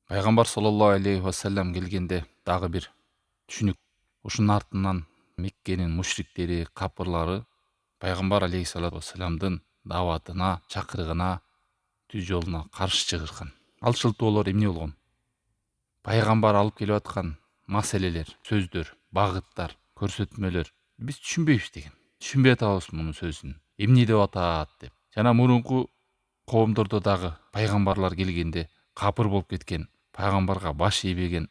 Пайгамбар саллаллаху алейхи вассалам келгенде дагы бир түшүнүк. Ушунун артынан Меккенин мушриктери, капырлары пайгамбар алейхиссалату вассаламдын дааватына, чакырыгына, түз жолуна каршы чыгышкан. Ал шылтоолор эмне болгон? Пайгамбар алып келип аткан маселелер, сөздөр, багыттар, көрсөтмөлөр биз түшүнбөйбүз деген. Түшүнбөй атабыз мунун сөзүн. Эмне деп атат деп. Жана мурунку коомдордо дагы пайгамбарлар келгенде капыр болуп кеткен, пайгамбарга баш ийбеген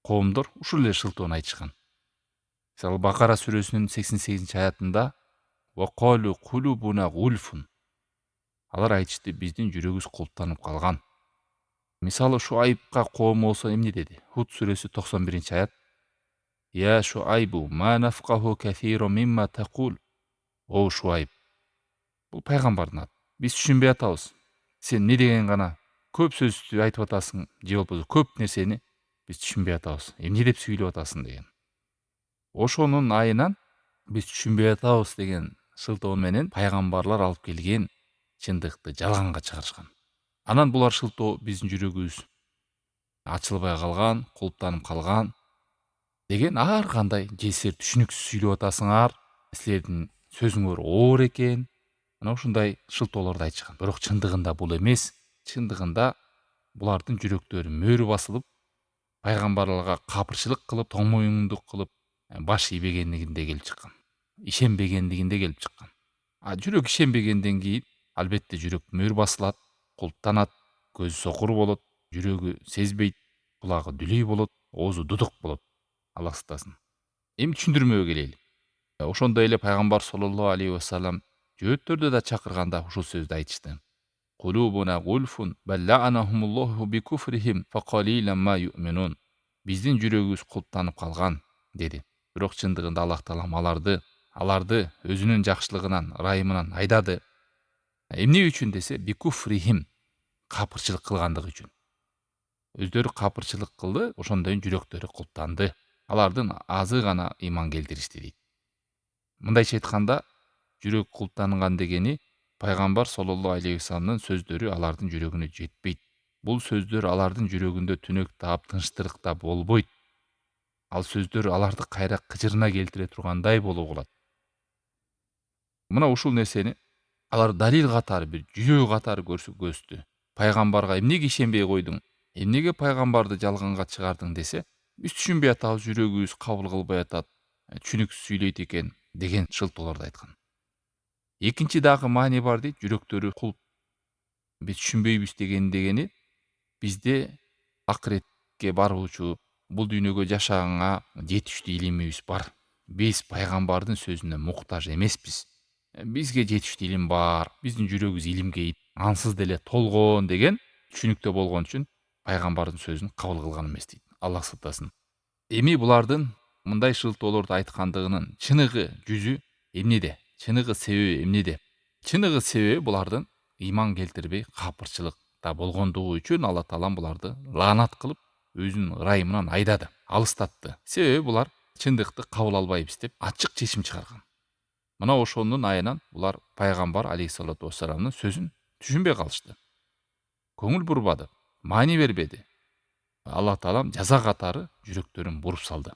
коомдор ушул эле шылтоону айтышкан. Мисалы Бакара сүрөсүнүн 88-аятында «Вакалу кулубуна гульфун». Алар айтышты, биздин жүрөгүбүз кулптанып калган. Мисалы Шуайбка коому болсо эмне деди? Худ сүрөсү 91-аят. Я Шуайбу ма нафкаху кафиру мимма такул. О Шуайб. Бул пайгамбардын аты. Биз түшүнбөй атабыз. Сен не деген гана көп сөздү айтып атасың, же болбосо көп нерсени биз түшүнбөй атабыз. Эмне деп сүйлөп атасың деген. Ошонун айынан биз түшүнбөй атабыз деген шылтоо менен пайгамбарлар алып келген чындыкты жалганга чыгарышкан. Анан булар шылтоо биздин жүрөгүбүз ачылбай калган, кулптанып калган деген ар кандай жесир түшүнүксүз сүйлөп атасыңар, силердин сөзүңөр оор экен. Мына ушундай шылтоолорду айтышкан. Бирок чындыгында бул эмес. Чындыгында булардын жүрөктөрү мөөрү басылып, пайгамбарларга капырчылык кылып, тоң моюндук кылып, баш ийбегендигинде келип чыккан. Ишенбегендигинде келип чыккан. Жүрөк ишенбегенден кийин албетте жүрөк мөөр басылат, кулптанат, көзү сокур болот, жүрөгү сезбейт, кулагы дүлүй болот, оозу дудук болот. Алла сактасын. Эми түшүндүрмөгө келели. Ошондой эле пайгамбар саллаллаху алейхи вассалам жөөттөрдө да чакырганда ушул сөздү айтышты. Кулубуна гульфун баллаанахумуллаху бикуфрихим факалилан ма юъминун. Биздин жүрөгүбүз кулптанып калган деди. Бирок чындыгында Аллах таалам аларды өзүнүн жакшылыгынан, ырайымынан айдады. Эмне үчүн десе, бикуфрихим, капырчылык кылгандыгы үчүн. Өздөрү капырчылык кылды, ошондойн жүрөктөрү кулптанды. Алардын азы гана ыйман келтиришти дейт. Мындайча айтканда, жүрөк кулптанган дегени пайгамбар саллаллаху алейхи вассаламдын сөздөрү алардын жүрөгүнө жетпейт. Бул сөздөр алардын жүрөгүндө түнөк таап, тынчтырыкта болбойт. Ал сөздөр аларды кайра кыжырына келтире тургандай болуп калат. Мына ушул нерсени алар далил катары, бир жүйө катары көрсөтү. Пайгамбарга эмнеге ишенбей койдуң? Эмнеге пайгамбарды жалганга чыгардың десе, биз түшүнбөй атабыз, жүрөгүбүз кабыл кылбай атат, түшүнүксүз сүйлөйт экен деген шылтоолорду айткан. Экинчи дагы маани бар дейт, жүрөктөрү кулп. Биз түшүнбөйбүз дегени бизде акыретке баруучу, бул дүйнөгө жашаганга жетиштүү илимибиз бар. Биз пайгамбардын сөзүнө муктаж эмеспиз. Бизге жетиштүү илим бар, биздин жүрөгүбүз илимге ансыз деле толгон деген түшүнүктө болгон үчүн пайгамбардын сөзүн кабыл кылган эмес дейт. Аллах сактасын. Эми булардын мындай шылтоолорду айткандыгынын чыныгы жүзү эмнеде? Чыныгы себеби эмнеде? Чыныгы себеби булардын ыйман келтирбей капырчылыкта болгондугу үчүн Алла таалам буларды лаанат кылып, өзүнүн ырайымынан айдады, алыстатты. Себеби булар чындыкты кабыл албайбыз деп ачык чечим чыгарган. Мына ошонун айынан булар пайгамбар алейхиссалату вассаламдын сөзүн түшүнбөй калышты. Көңүл бурбады, маани бербеди. Алла таалам жаза катары жүрөктөрүн буруп салды.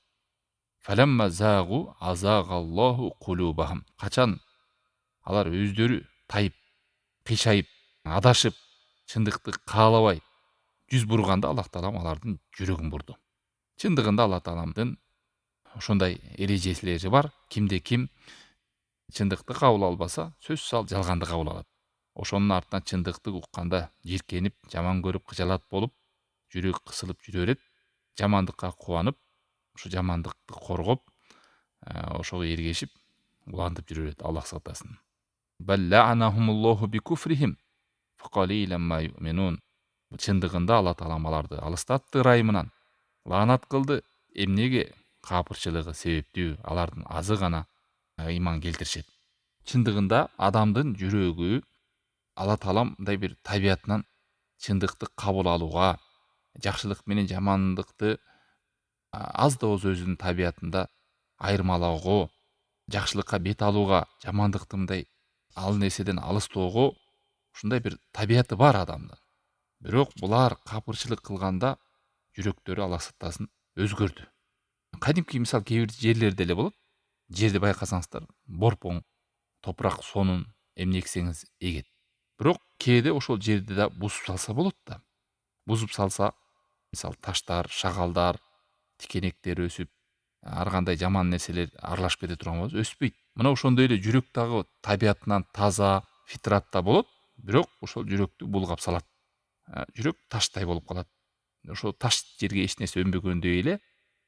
Фаламма загу азагаллаху кулубахум. Качан алар өздөрү тайып, кыйшайып, адашып, чындыкты каалабай жүз бурганда Аллах таалам алардын жүрөгүн бурду. Чындыгында Алла тааламдын ошондой эрежелери бар. Кимде ким чындыкты кабыл албаса, сөзсүз ал жалганды кабыл алат. Ошонун артынан чындыкты укканда жиркенип, жаман көрүп, кыжалат болуп, жүрөк кысылып жүрө берет. Жамандыкка кубанып, ушу жамандыкты коргоп, ошого эргешип, улантып жүрө берет. Аллах сактасын. Баллаанахумуллаху бикуфрихим факалилан ма юъминун. Чындыгында Алла таалам аларды алыстатты ырайымынан, лаанат кылды. Эмнеге? Капырчылыгы себептүү, алардын азы гана ыйман келтиришет. Чындыгында адамдын жүрөгү Алла таалам мындай бир табиятынан чындыкты кабыл алууга, жакшылык менен жамандыкты аз да болсо өзүнүн табиятында айырмалоого, жакшылыкка бет алууга, жамандыкты мындай ал нерседен алыстоого ушундай бир табияты бар адамдын. Бирок булар капырчылык кылганда жүрөктөрү Аллах сактасын өзгөрдү. Кадимки мисалы кээ бир жерлерде эле болот. Жерди байкасаңыздар борпоң, топурак сонун эмне эксеңиз эгет. Бирок кээде ошол жерди да бузуп салса болот да. Бузуп салса, мисалы таштар, шагалдар, тикенектер өсүп, ар кандай жаман нерселер аралашып кете турган болсо өспөйт. Мына ошондой эле жүрөк дагы табиятынан таза, фитратта болот, бирок ошол жүрөктү булгап салат. Жүрөк таштай болуп калат. Ошол таш жерге эч нерсе өнбөгөндөй эле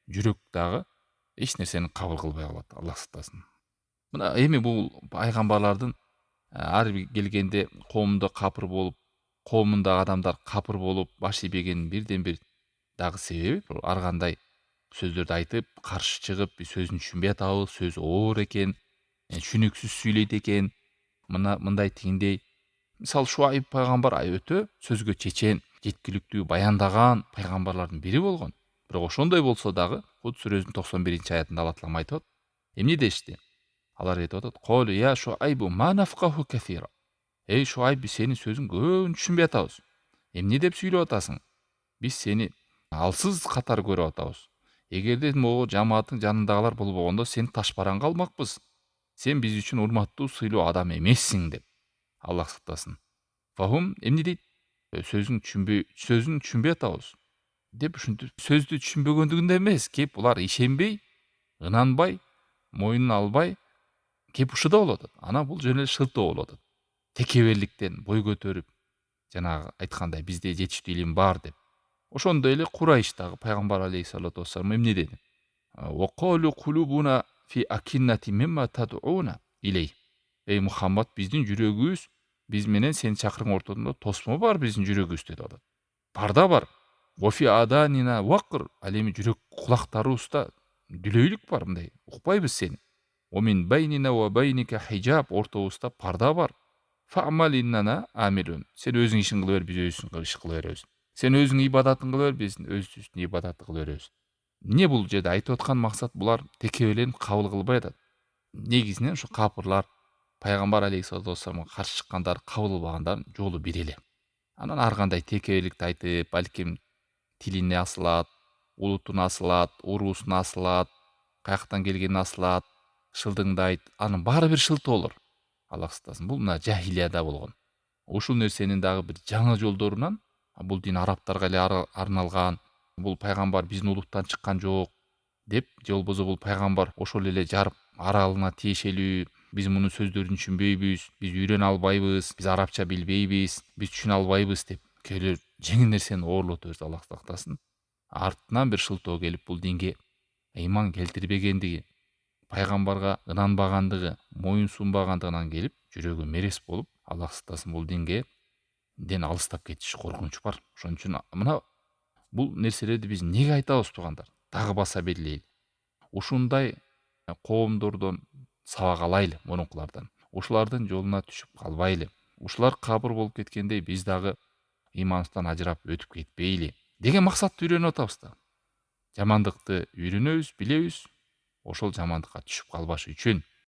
жүрөк дагы эч нерсени кабыл кылбай калат, Аллах сактасын. Мына эми бул пайгамбарлардын ар бир келгенде коомдо капыр болуп, коомундагы адамдар капыр болуп баш ийбегенин бирден бир дагы себеби ар кандай сөздөрдү айтып, каршы чыгып, биз сөзүн түшүнбөй атабыз, сөзү оор экен, түшүнүксүз сүйлөйт экен, мындай тигиндей. Мисалы Шуайб пайгамбар өтө сөзгө чечен, жеткиликтүү баяндаган пайгамбарлардын бири болгон. Бирок ошондой болсо дагы Худ сүрөсүнүн 91-аятында Алла Таала айтып атат. Эмне дешти? Алар айтып атат: "Колу я Шуайбу ма нафкаху кафира." Эй Шуайб, биз сенин сөзүң көбүн түшүнбөй атабыз. Эмне деп сүйлөп атасың? Биз сени алсыз катары көрүп атабыз. Эгерде могу жамааттын жанындагылар болбогондо сени ташбаранга алмакпыз. Сен биз үчүн урматтуу, сыйлуу адам эмессиң деп. Аллах сактасын. Фахум эмне дейт? Сөзүн түшүнбөй атабыз деп ушинтип сөздү түшүнбөгөндүгүндө эмес, кеп булар ишенбей, ынанбай, мойнуна албай кеп ушуда болуп атат. Анан бул жөн эле шылтоо болуп атат. Текеберликтен бой көтөрүп, жанагы айткандай бизде жетиштүү илим бар деп. Ошондой эле Курайш дагы пайгамбар алейхиссалату вассалам эмне деди? Ва қалу кулубуна фи акиннати мимма тад'уна илей. Эй Мухаммад, биздин жүрөгүбүз биз менен сени чакырган ортосунда тосмо бар, биздин жүрөгүбүздө деп атат. Парда бар. Ва фи аданина вақр. Ал эми жүрөк кулактарыбызда дүлөйлүк бар, мындай укпайбыз сени. Ва мин байнина ва байника хижаб. Ортобузда парда бар. Фа'мал иннана амилун. Сен өзүң ишин кыла бер, биз өзүбүздүн иш кыла беребиз. Сен өзүң ибадатын кыла бер, биз өзүбүздүн ибадатты кыла беребиз. Эмне бул жерде айтып аткан максат? Булар текеберленип кабыл кылбай атат. Негизинен ушу капырлар пайгамбар алейхиссалату вассаламга каршы чыккандар кабыл кылбагандардын жолу бир эле. Анан ар кандай текеберликти айтып, балким тилине асылат, улутуна асылат, уруусуна асылат, каяктан келгенин асылат, шылдыңдайт. Анын баары бир шылтоолор. Аллах сактасын. Бул мына жахилияда болгон. Ушул нерсенин дагы бир жаңы жолдорунан, бул дин арабтарга эле арналган, бул пайгамбар биздин улуттан чыккан жок деп, же болбосо бул пайгамбар ошол эле жарык аралына тиешелүү, биз мунун сөздөрүн түшүнбөйбүз, биз үйрөнө албайбыз, биз арабча билбейбиз, биз түшүнө албайбыз деп кээде жеңил нерсени оорлото берсе, Аллах сактасын. Артынан бир шылтоо келип бул динге ыйман келтирбегендиги, пайгамбарга ынанбагандыгы, моюн сунбагандыгынан келип жүрөгү мерес болуп, Аллах сактасын, бул динден алыстап кетиш коркунуч бар. Ошон үчүн мына бул нерселерди биз неге айтабыз туугандар? Дагы баса белгилейли. Ушундай коомдордон сабак алайлы, мурункулардан. Ушулардын жолуна түшүп калбайлы. Ушулар кабыр болуп кеткендей биз дагы ыйманыбыздан ажырап өтүп кетпейли деген максатты үйрөнүп атабыз да. Жамандыкты үйрөнөбүз, билебиз. Ошол жамандыкка түшүп калбаш үчүн